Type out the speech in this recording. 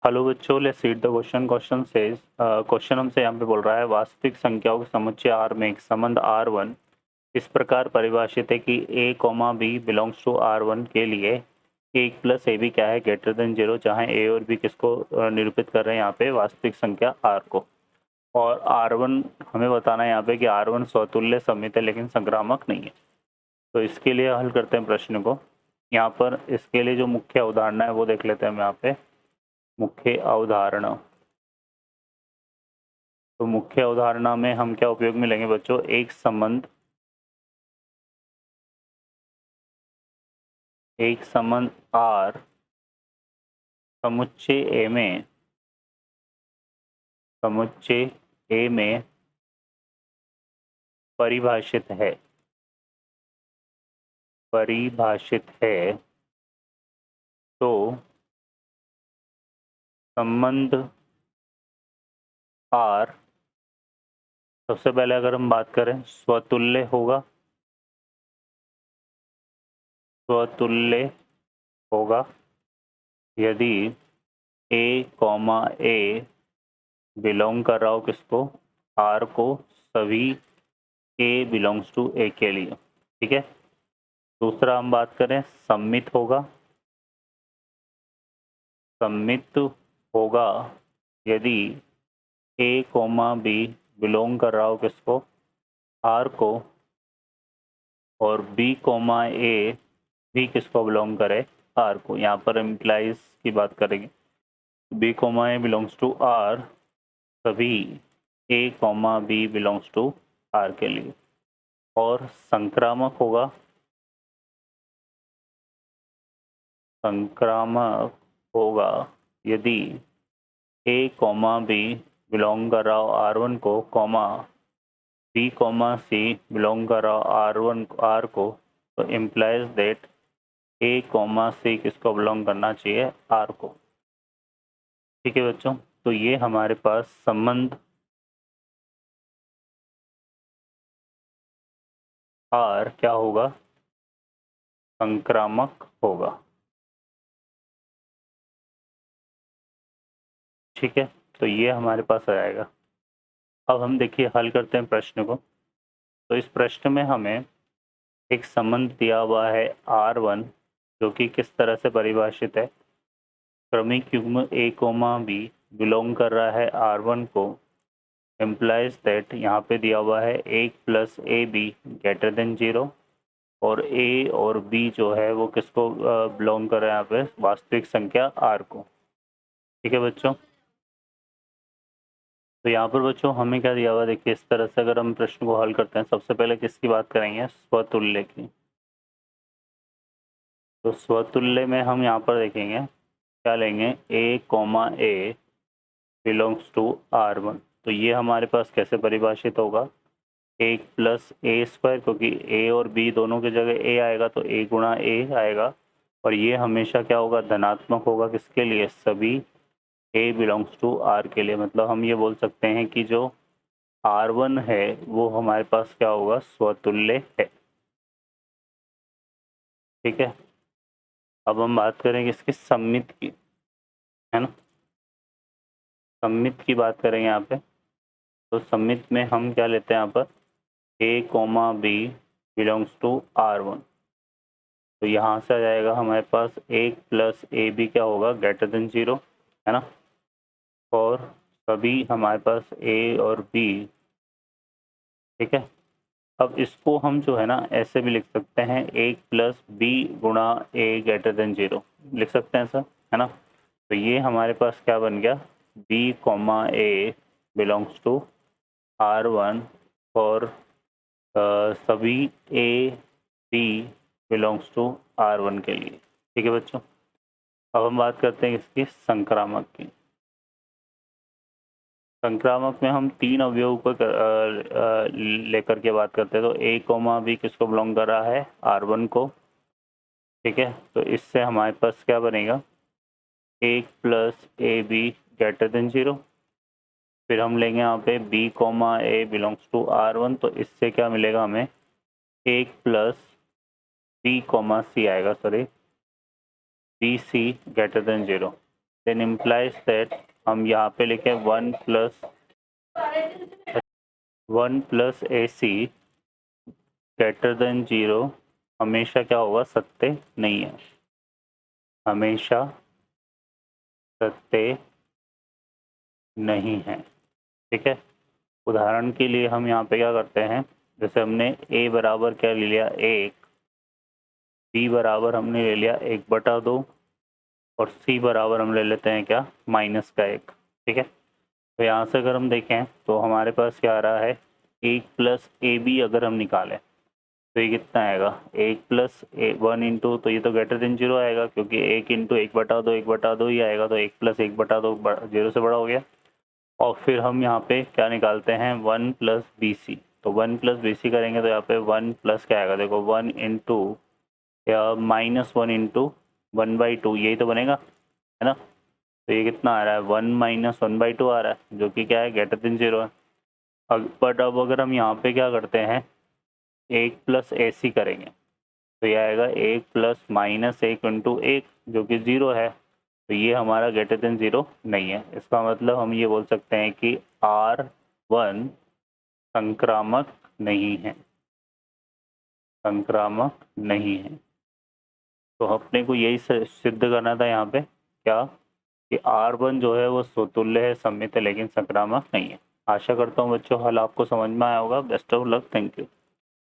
Hello बच्चों, let's read the question. Question हमसे यहाँ पे बोल रहा है वास्तविक संख्याओं के समुच्चय R में एक संबंध R1 इस प्रकार परिभाषित है कि a, b belongs to R1 के लिए a प्लस ab क्या है ग्रेटर देन 0, जहाँ a और b किसको निरूपित कर रहे हैं यहाँ पे वास्तविक संख्या R को। और R1 हमें बताना है यहाँ पे कि R1 स्वतुल्य समित है लेकिन संक्रामक नहीं है। तो इसके लिए हल करते हैं प्रश्न को। यहाँ पर इसके लिए जो मुख्य अवधारणा है वो देख लेते हैं हम यहाँ पे। मुख्य अवधारणा, तो मुख्य अवधारणा में हम क्या उपयोग में लेंगे बच्चों? एक संबंध R समुच्चय A में परिभाषित है तो संबंध R सबसे पहले अगर हम बात करें स्वतुल्य होगा यदि a, a बिलोंग कर रहा हो किसको? R को, सभी a बिलोंग्स टू a के लिए। ठीक है। दूसरा हम बात करें सम्मित होगा यदि a, b बिलोंग कर रहा हो किसको? R को, और b, a भी किसको बिलोंग करे? R को। यहाँ पर इम्प्लाइज की बात करेंगे। b, a belongs to R, सभी a, b belongs to R के लिए। और संक्रामक होगा यदि a, b बिलोंग कर रहा हो R1 को, b, c बिलोंग कर रहा हो R को, तो इम्प्लाइज दैट a, c किसको बिलोंग करना चाहिए? R को। ठीक है बच्चों, तो ये हमारे पास संबंध R क्या होगा? संक्रामक होगा। ठीक है, तो ये हमारे पास आ जाएगा। अब हम देखिए हल करते हैं प्रश्न को। तो इस प्रश्न में हमें एक संबंध दिया हुआ है R1 जो कि किस तरह से परिभाषित है? क्रमिक युग्म a, b बिलोंग कर रहा है R1 को, इम्प्लाइज दैट यहाँ पे दिया हुआ है 1 प्लस ab ग्रेटर देन 0, और a और b जो है वो किसको बिलोंग कर रहा है यहाँ पे? वास्तविक संख्या R को। ठीक है बच्चों, तो यहाँ पर बच्चों हमें क्या दिया हुआ? देखिए इस तरह से अगर हम प्रश्न को हल करते हैं, सबसे पहले किसकी बात करेंगे? स्वतुल्य की। तो स्वतुल्य में हम यहाँ पर देखेंगे क्या लेंगे? a, a belongs to R1। तो ये हमारे पास कैसे परिभाषित होगा? 1 प्लस a स्क्वायर, क्योंकि a और b दोनों की जगह a आएगा तो a गुणा a आएगा, और ये हमेशा क्या होगा? धनात्मक होगा। किसके लिए? सभी a बिलोंग्स टू R के लिए। मतलब हम ये बोल सकते हैं कि जो R1 है वो हमारे पास क्या होगा? स्वतुल्य है। ठीक है, अब हम बात करेंगे इसकी सम्मित की, है ना? सम्मित की बात करेंगे यहाँ पे। तो सम्मित में हम क्या लेते हैं यहाँ पर? a, b belongs to R1। तो यहाँ से आ जाएगा हमारे पास 1 प्लस ए बी क्या होगा? ग्रेटर देन 0, है ना? और सभी हमारे पास a और b। ठीक है, अब इसको हम जो है ना ऐसे भी लिख सकते हैं 1 प्लस बी गुणा a ग्रेटर देन 0 लिख सकते हैं सर, है ना? तो ये हमारे पास क्या बन गया? b, a belongs to R1 और सभी a, b belongs to R1 के लिए। ठीक है बच्चों, अब हम बात करते हैं इसकी संक्रामक की। संक्रामक में हम 3 अवयव को लेकर के बात करते हैं। तो a, b किसको बिलोंग कर रहा है? R1 को। ठीक है, तो इससे हमारे पास क्या बनेगा? 1 plus A be greater than 0। फिर हम लेंगे यहाँ पे b, a belongs to R1, तो इससे क्या मिलेगा हमें? 1 प्लस b, c आएगा, sorry, bc greater than 0। Then implies that हम यहाँ पे लिखे 1 प्लस AC ग्रेटर देन 0 हमेशा क्या होगा, सत्य नहीं है, हमेशा सत्य नहीं है। ठीक है, उदाहरण के लिए हम यहाँ पे क्या करते हैं, जैसे हमने A बराबर क्या ले लिया 1, B बराबर हमने ले लिया 1/2 और C बराबर हम ले लेते हैं क्या, -1। ठीक है, तो यहाँ से अगर हम देखें तो हमारे पास क्या आ रहा है, 1 प्लस AB अगर हम निकालें तो ये कितना आएगा, 1 प्लस 1 इंटू, तो ये तो ग्रेटर देन 0 आएगा क्योंकि 1 इंटू 1/2 ही आएगा, तो 1 प्लस 1/2 0 से बड़ा हो गया। और फिर हम यहाँ पे क्या निकालते हैं, 1 प्लस BC, तो 1 प्लस BC करेंगे तो यहाँ पे 1 प्लस क्या आएगा, देखो 1 इंटू या -1 इंटू 1/2, यही तो बनेगा, है ना। तो ये कितना आ रहा है, 1 माइनस 1/2 आ रहा है, जो कि क्या है, ग्रेटर देन 0 है। बट अब अगर हम यहाँ पे क्या करते हैं, 1 प्लस AC करेंगे तो ये आएगा 1 प्लस -1 इंटू 1 जो कि 0 है, तो ये हमारा ग्रेटर देन 0 नहीं है। इसका मतलब हम ये बोल सकते हैं कि R1 संक्रामक नहीं है, संक्रामक नहीं है। तो अपने को यही सिद्ध करना था यहाँ पे, क्या कि R1 जो है वो स्वतुल्य है, सममित है, लेकिन संक्रामक नहीं है। आशा करता हूँ बच्चों हल आपको समझ में आया होगा। Best of luck, thank you.